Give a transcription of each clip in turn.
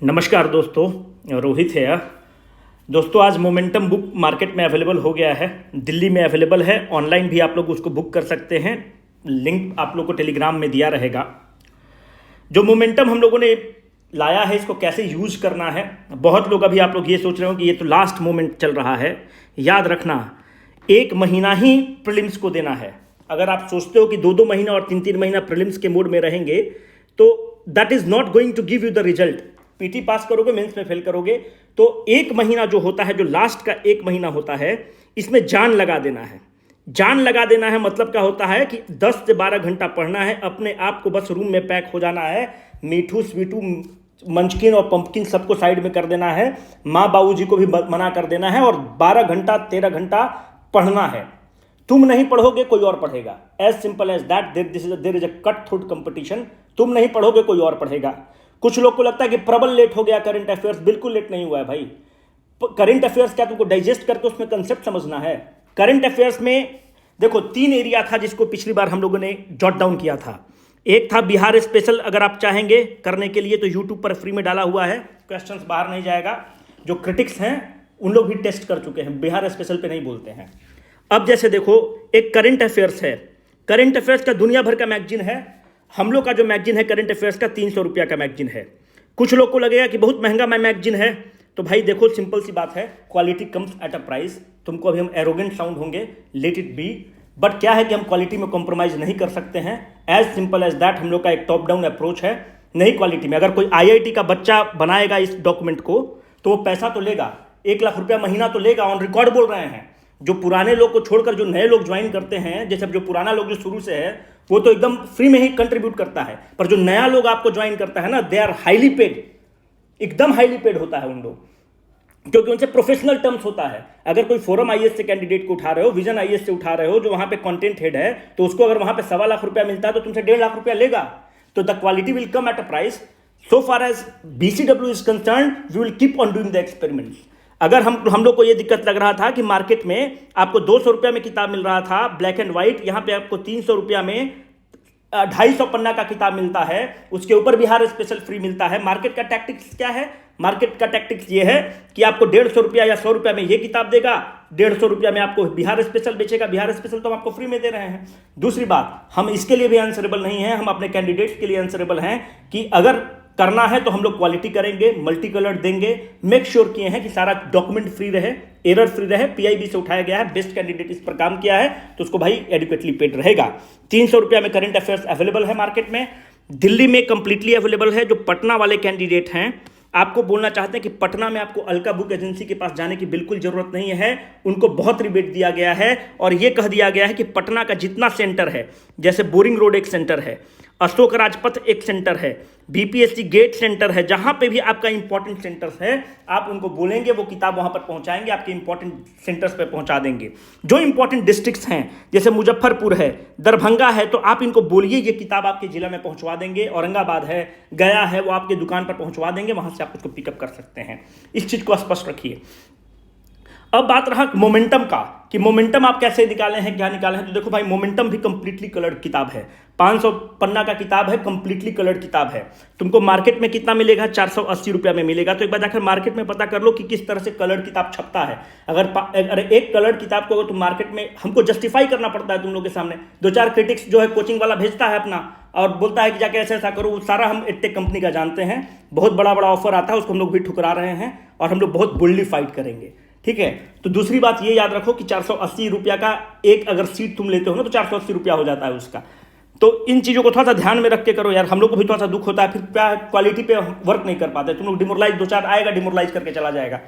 नमस्कार दोस्तों, रोहित है। दोस्तों आज मोमेंटम बुक मार्केट में अवेलेबल हो गया है, दिल्ली में अवेलेबल है। ऑनलाइन भी आप लोग उसको बुक कर सकते हैं, लिंक आप लोग को टेलीग्राम में दिया रहेगा। जो मोमेंटम हम लोगों ने लाया है, इसको कैसे यूज़ करना है। बहुत लोग अभी आप लोग ये सोच रहे हो कि ये तो लास्ट मोमेंट चल रहा है। याद रखना, 1 महीना ही प्रीलिम्स को देना है। अगर आप सोचते हो कि 2-2 महीना और 3-3 महीना प्रीलिम्स के मोड में रहेंगे तो that is not going to give you the result. PT pass करोगे, मेंस में फेल करोगे। तो 1 महीना जो होता है, जो लास्ट का 1 महीना होता है, इसमें जान लगा देना है। जान लगा देना है मतलब क्या होता है कि 10 से 12 घंटा पढ़ना है, अपने आप को बस रूम में पैक हो जाना है। मीठू स्वीटू मंचकिन और पंपकिन सबको साइड में कर देना है, माँ बाबूजी को भी मना कर देना है, और 12 घंटा 13 घंटा पढ़ना है। तुम नहीं पढ़ोगे, कोई और पढ़ेगा। As simple as that. There is a cut throat competition. तुम नहीं पढ़ोगे, कोई और पढ़ेगा। कुछ लोग को लगता है कि प्रबल लेट हो गया करंट अफेयर्स। बिल्कुल लेट नहीं हुआ है भाई। करंट अफेयर्स क्या तुमको डाइजेस्ट करके उसमें कंसेप्ट समझना है। करंट अफेयर्स में देखो 3 एरिया था जिसको पिछली बार हम लोगों ने जॉट डाउन किया था। एक था बिहार स्पेशल। अगर आप चाहेंगे करने के लिए तो यूट्यूब पर फ्री में डाला हुआ है, क्वेश्चंस बाहर नहीं जाएगा। जो क्रिटिक्स हैं उन लोग भी टेस्ट कर चुके हैं, बिहार स्पेशल पे नहीं बोलते हैं। अब जैसे देखो, एक करंट अफेयर्स है। करंट अफेयर्स का दुनिया भर का मैगजीन है। हम लोग का जो मैगजीन है करंट अफेयर्स का 300 रुपया का मैगजीन है। कुछ लोग को लगेगा कि बहुत महंगा मैगजीन है। तो भाई देखो, सिंपल सी बात है, quality comes at a price. तुमको अभी हम एरोगेंट साउंड होंगे, लेट इट बी। बट क्या है कि हम क्वालिटी में कॉम्प्रोमाइज नहीं कर सकते हैं। As simple as that. हम लोग का एक टॉप डाउन अप्रोच है। नहीं क्वालिटी में। अगर कोई आईआईटी का बच्चा बनाएगा इस डॉक्यूमेंट को तो वो पैसा तो लेगा, 1 लाख रुपया महीना तो लेगा। ऑन रिकॉर्ड बोल रहे हैं। जो पुराने लोग को छोड़कर जो नए लोग ज्वाइन करते हैं, जैसे जो पुराना लोग जो शुरू से है वो तो एकदम फ्री में ही कंट्रीब्यूट करता है, पर जो नया लोग आपको ज्वाइन करता है ना, दे आर हाईली पेड। एकदम हाईली पेड होता है उन लोग, क्योंकि उनसे प्रोफेशनल टर्म्स होता है। अगर कोई फोरम आईएएस से कैंडिडेट को उठा रहे हो, विजन आईएएस से उठा रहे हो, जो वहां पे कंटेंट हेड है, तो उसको अगर वहां पे 1.25 लाख रुपया मिलता है तो तुमसे 1.5 लाख रुपया लेगा। तो the quality will come at a price. So far as BCW is concern, we will keep on doing the experiments. अगर हम लोग को ये दिक्कत लग रहा था कि मार्केट में आपको 200 रुपया में किताब मिल रहा था ब्लैक एंड व्हाइट, यहाँ पे आपको 300 रुपया में 250 पन्ना का किताब मिलता है, उसके ऊपर बिहार स्पेशल फ्री मिलता है। मार्केट का टैक्टिक्स क्या है? मार्केट का टैक्टिक्स ये है कि आपको 150 रुपया या 100 रुपया में ये किताब देगा, 150 रुपया में आपको बिहार स्पेशल बेचेगा। बिहार स्पेशल तो हम आपको फ्री में दे रहे हैं। दूसरी बात, हम इसके लिए भी आंसरेबल नहीं है, हम अपने कैंडिडेट्स के लिए आंसरेबल हैं कि अगर करना है तो हम लोग क्वालिटी करेंगे, मल्टी कलर देंगे। मेक श्योर किए हैं कि सारा डॉक्यूमेंट फ्री रहे, एरर फ्री रहे। पीआईबी से उठाया गया है, बेस्ट कैंडिडेट इस पर काम किया है, तो उसको भाई एडुकेटली पेड रहेगा। 300 रुपया में करंट अफेयर्स अवेलेबल है मार्केट में। दिल्ली में कंप्लीटली अवेलेबल है। जो पटना वाले कैंडिडेट हैं, आपको बोलना चाहते हैं कि पटना में आपको अलका बुक एजेंसी के पास जाने की बिल्कुल जरूरत नहीं है। उनको बहुत रिबेट दिया गया है और यह कह दिया गया है कि पटना का जितना सेंटर है, जैसे बोरिंग रोड एक सेंटर है, अशोक राजपथ एक सेंटर है, बीपीएससी गेट सेंटर है, जहां पे भी आपका इंपॉर्टेंट सेंटर्स है, आप उनको बोलेंगे वो किताब वहां पर पहुंचाएंगे, आपके इंपॉर्टेंट सेंटर्स पे पहुंचा देंगे। जो इंपॉर्टेंट डिस्ट्रिक्ट्स हैं, जैसे मुजफ्फरपुर है, दरभंगा है, तो आप इनको बोलिए ये किताब आपके जिला में पहुंचवा देंगे। औरंगाबाद है, गया है, वो आपके दुकान पर पहुंचवा देंगे, वहां से आप उसको पिकअप कर सकते हैं। इस चीज को स्पष्ट रखिए। अब बात रहा मोमेंटम का, कि मोमेंटम आप कैसे निकाले हैं, क्या निकाले हैं। तो देखो भाई, मोमेंटम भी कंप्लीटली कलर्ड किताब है। 500 पन्ना का किताब है, कंप्लीटली कलर्ड किताब है। तुमको मार्केट में कितना मिलेगा? 480 रुपया में मिलेगा। तो एक बार जाकर मार्केट में पता कर लो कि किस तरह से कलर्ड किताब छपता है। अगर एक कलर्ड किताब को अगर तुम मार्केट में, हमको जस्टिफाई करना पड़ता है तुम लोग के सामने। 2-4 क्रिटिक्स जो है कोचिंग वाला भेजता है अपना और बोलता है कि जाके ऐसा ऐसा करो, सारा हम एडटेक कंपनी का जानते हैं। बहुत बड़ा बड़ा ऑफर आता है, उसको हम लोग भी ठुकरा रहे हैं और हम लोग बहुत बोल्डली फाइट करेंगे। ठीक है। तो दूसरी बात ये याद रखो कि 480 रुपया का एक अगर सीट तुम लेते हो ना, तो 480 रुपया हो जाता है उसका। तो इन चीज़ों को थोड़ा सा ध्यान में रख के करो यार। हम लोग को भी थोड़ा सा दुख होता है, फिर क्या क्वालिटी पे वर्क नहीं कर पाते। तुम लोग डिमोरलाइज, 2-4 आएगा डिमोरलाइज करके चला जाएगा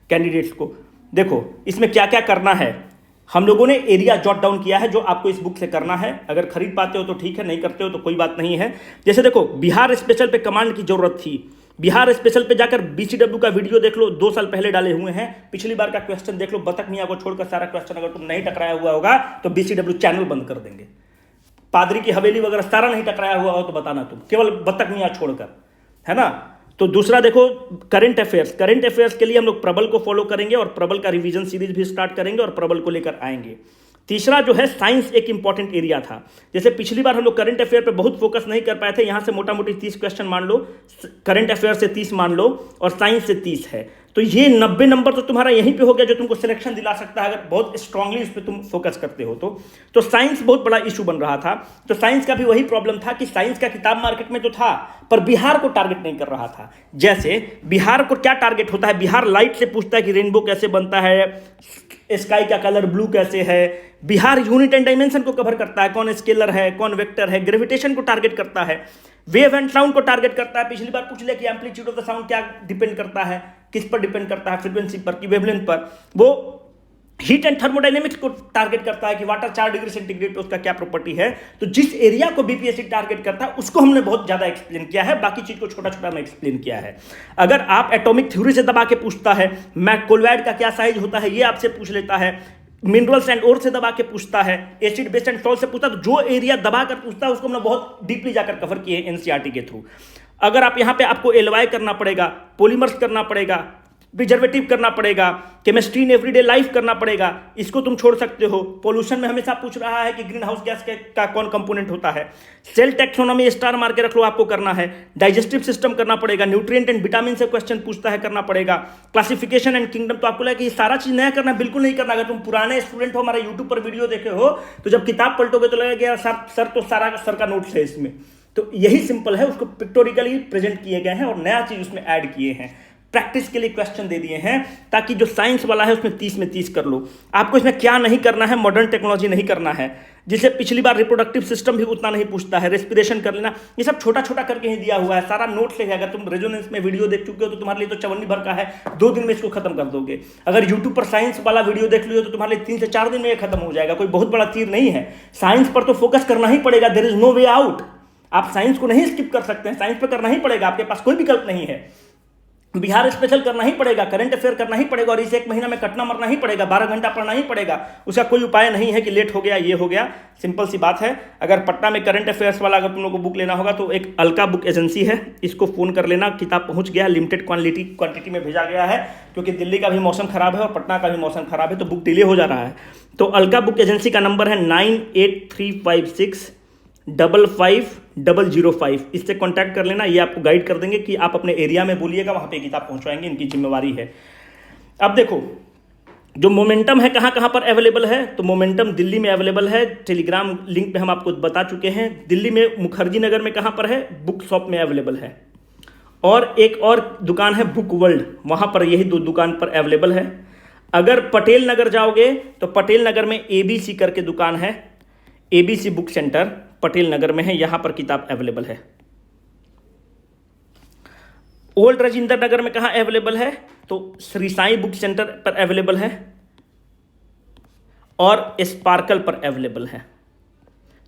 कैंडिडेट्स को। देखो इसमें क्या क्या करना है, हम लोगों ने एरिया जॉट डाउन किया है जो आपको इस बुक से करना है। अगर खरीद पाते हो तो ठीक है, नहीं करते हो तो कोई बात नहीं है। जैसे देखो, बिहार स्पेशल पे कमांड की जरूरत थी। बिहार स्पेशल पे जाकर बीसीडब्ल्यू का वीडियो देख लो, 2 साल पहले डाले हुए हैं। पिछली बार का क्वेश्चन देख लो, बतख मियाँ को छोड़कर सारा क्वेश्चन अगर तुम नहीं टकराया हुआ होगा तो बीसीडब्ल्यू चैनल बंद कर देंगे। पादरी की हवेली वगैरह सारा नहीं टकराया हुआ हो तो बताना तुम, केवल बतख मियाँ छोड़कर, है ना। तो दूसरा देखो, करंट अफेयर्स। करंट अफेयर्स के लिए हम लोग प्रबल को फॉलो करेंगे और प्रबल का रिवीजन सीरीज भी स्टार्ट करेंगे और प्रबल को लेकर आएंगे। तीसरा जो है साइंस एक इंपॉर्टेंट एरिया था। जैसे पिछली बार हम लोग करंट अफेयर पे बहुत फोकस नहीं कर पाए थे, यहाँ से मोटा मोटी 30 क्वेश्चन मान लो, करंट अफेयर से 30 मान लो और साइंस से 30 है, तो ये 90 नंबर तो तुम्हारा यहीं पे हो गया जो तुमको सिलेक्शन दिला सकता है अगर बहुत स्ट्रांगली इस पर तुम फोकस करते हो तो साइंस बहुत बड़ा इशू बन रहा था। तो साइंस का भी वही प्रॉब्लम था कि साइंस का किताब मार्केट में तो था पर बिहार को टारगेट नहीं कर रहा था। जैसे बिहार को क्या टारगेट होता है, बिहार लाइट से पूछता है कि रेनबो कैसे बनता है, स्काई का कलर ब्लू कैसे है। बिहार यूनिट एंड डायमेंशन को कवर करता है, कौन स्केलर है कौन वेक्टर है, ग्रेविटेशन को टारगेट करता है, वेव एंड साउंड को टारगेट करता है। पिछली बार पूछ लिया कि एम्पलीट्यूड ऑफ द साउंड क्या डिपेंड करता है, किस पर डिपेंड करता है, फ्रीक्वेंसी पर कि वेवलेंथ पर। वो हीट एंड थर्मोडायनेमिक्स को टारगेट करता है कि वाटर 4 डिग्री सेंटीग्रेड पे उसका क्या प्रॉपर्टी है। तो जिस एरिया को बीपीएससी टारगेट करता है उसको हमने बहुत ज्यादा एक्सप्लेन किया है, बाकी चीज को छोटा छोटा में एक्सप्लेन किया है। अगर आप एटॉमिक थ्योरी से दबा के पूछता है, मैकोलॉइड का क्या साइज होता है ये आपसे पूछ लेता है, मिनरल्स एंड ओर से दबा के पूछता है, एसिड बेस एंड सॉल्ट से पूछता है, तो जो एरिया दबा कर पूछता है उसको हमने बहुत डीपली जाकर कवर किए एनसीईआरटी के थ्रू। अगर आप यहाँ पे आपको एलवाई करना पड़ेगा, पॉलीमर्स करना पड़ेगा, प्रिजर्वेटिव करना पड़ेगा, केमिस्ट्री इन एवरीडे लाइफ करना पड़ेगा, इसको तुम छोड़ सकते हो। पोल्यूशन में हमेशा पूछ रहा है कि ग्रीन हाउस गैस का कौन कंपोनेंट होता है, सेल टेक्सोनॉमी स्टार मार के रख लो आपको करना है, डाइजेस्टिव सिस्टम करना पड़ेगा, न्यूट्रिएंट एंड विटामिन से क्वेश्चन पूछता है करना पड़ेगा, क्लासिफिकेशन एंड किंगडम। तो आपको लगा कि ये सारा चीज नया करना, बिल्कुल नहीं करना। अगर तुम पुराने स्टूडेंट हो, हमारे यूट्यूब पर वीडियो देखे हो, तो जब किताब पलटोगे तो लगेगा सर तो सारा सर का नोट्स है इसमें। तो यही सिंपल है, उसको पिक्टोरिकली प्रेजेंट किए गए हैं और नया चीज उसमें ऐड किए हैं, प्रैक्टिस के लिए क्वेश्चन दे दिए हैं ताकि जो साइंस वाला है उसमें 30 में 30 कर लो। आपको इसमें क्या नहीं करना है, मॉडर्न टेक्नोलॉजी नहीं करना है, जिसे पिछली बार रिप्रोडक्टिव सिस्टम भी उतना नहीं पूछता है, रेस्पिरेशन कर लेना, ये सब छोटा छोटा करके ही दिया हुआ है, सारा नोट से है। अगर तुम रेजोनेंस में वीडियो देख चुके हो तो तुम्हारे लिए तो चवन्नी भर का है, 2 दिन में इसको खत्म कर दोगे। अगर यूट्यूब पर साइंस वाला वीडियो देख लियो तो तुम्हारे लिए 3 से 4 दिन में ये खत्म हो जाएगा, कोई बहुत बड़ा तीर नहीं है। साइंस पर तो फोकस करना ही पड़ेगा, there is no way out. आप साइंस को नहीं स्किप कर सकते हैं, साइंस पर करना ही पड़ेगा, आपके पास कोई विकल्प नहीं है। बिहार स्पेशल करना ही पड़ेगा, करंट अफेयर करना ही पड़ेगा और इस 1 महीना में कटना मरना ही पड़ेगा, 12 घंटा पढ़ना ही पड़ेगा। उसका कोई उपाय नहीं है कि लेट हो गया ये हो गया, सिंपल सी बात है। अगर पटना में करंट अफेयर्स वाला अगर तुम लोग को बुक लेना होगा तो एक अलका बुक एजेंसी है, इसको फोन कर लेना, किताब पहुंच गया, लिमिटेड क्वांटिटी में भेजा गया है, क्योंकि दिल्ली का भी मौसम खराब है और पटना का भी मौसम खराब है तो बुक डिले हो जा रहा है। तो अलका बुक एजेंसी का नंबर है 9835655005, इससे कांटेक्ट कर लेना, ये आपको गाइड कर देंगे कि आप अपने एरिया में बोलिएगा, वहाँ पे किताब पहुँचवाएंगे, इनकी जिम्मेवारी है। अब देखो जो मोमेंटम है कहाँ कहाँ पर अवेलेबल है, तो मोमेंटम दिल्ली में अवेलेबल है, टेलीग्राम लिंक पे हम आपको बता चुके हैं। दिल्ली में मुखर्जी नगर में कहाँ पर है, बुक शॉप में अवेलेबल है, और एक और दुकान है बुक वर्ल्ड, वहाँ पर यही 2 दुकान पर अवेलेबल है। अगर पटेल नगर जाओगे तो पटेल नगर में ABC करके दुकान है, ABC book centre Patel Nagar में है, यहां पर किताब अवेलेबल है। ओल्ड राजेंद्र नगर में कहां अवेलेबल है, तो श्री साईं बुक सेंटर पर अवेलेबल है और स्पार्कल पर अवेलेबल है।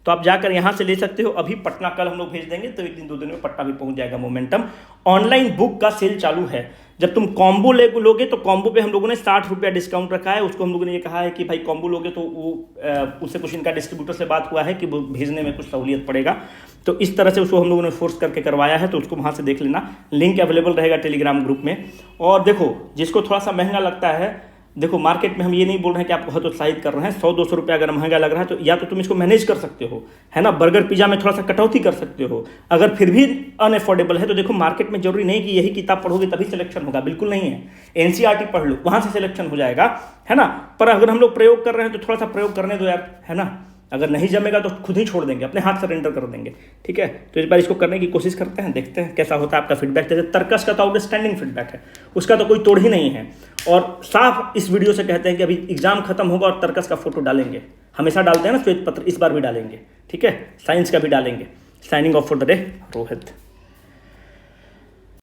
तो आप जाकर यहां से ले सकते हो। अभी पटना कल हम लोग भेज देंगे तो 1 दिन 2 दिन में पटना भी पहुंच जाएगा मोमेंटम। ऑनलाइन बुक का सेल चालू है, जब तुम कॉम्बो लोगे तो कॉम्बो पे हम लोगों ने 60 रुपया डिस्काउंट रखा है। उसको हम लोगों ने ये कहा है कि भाई कॉम्बो लोगे तो वो उससे कुछ इनका डिस्ट्रीब्यूटर से बात हुआ है कि वो भेजने में कुछ सहूलियत पड़ेगा, तो इस तरह से उसको हम लोगों ने फोर्स करके करवाया है। तो उसको वहाँ से देख लेना, लिंक अवेलेबल रहेगा टेलीग्राम ग्रुप में। और देखो जिसको थोड़ा सा महंगा लगता है, देखो मार्केट में हम ये नहीं बोल रहे हैं कि आप बहुत उत्साहित कर रहे हैं, 100-200 रुपया अगर महंगा लग रहा है तो या तो तुम इसको मैनेज कर सकते हो, है ना, बर्गर पिज्जा में थोड़ा सा कटौती कर सकते हो। अगर फिर भी अनएफोर्डेबल है तो देखो मार्केट में जरूरी नहीं कि यही किताब पढ़ोगे तभी सिलेक्शन होगा, बिल्कुल नहीं है। एनसीईआरटी पढ़ लो, वहां से सिलेक्शन हो जाएगा, है ना। पर अगर हम लोग प्रयोग कर रहे हैं तो थोड़ा सा प्रयोग करने दो यार, है ना। अगर नहीं जमेगा तो खुद ही छोड़ देंगे, अपने हाथ सरेंडर कर देंगे, ठीक है। तो इस बार इसको करने की कोशिश करते हैं, देखते हैं कैसा होता है आपका फीडबैक। जैसे तर्कस का तो आउटस्टैंडिंग फीडबैक है, उसका तो कोई तोड़ ही नहीं है। और साफ इस वीडियो से कहते हैं कि अभी एग्जाम खत्म होगा और तर्कस का फोटो डालेंगे, हमेशा डालते हैं ना श्वेत पत्र, इस बार भी डालेंगे, ठीक है। साइंस का भी डालेंगे। Signing off for the day, Rohit.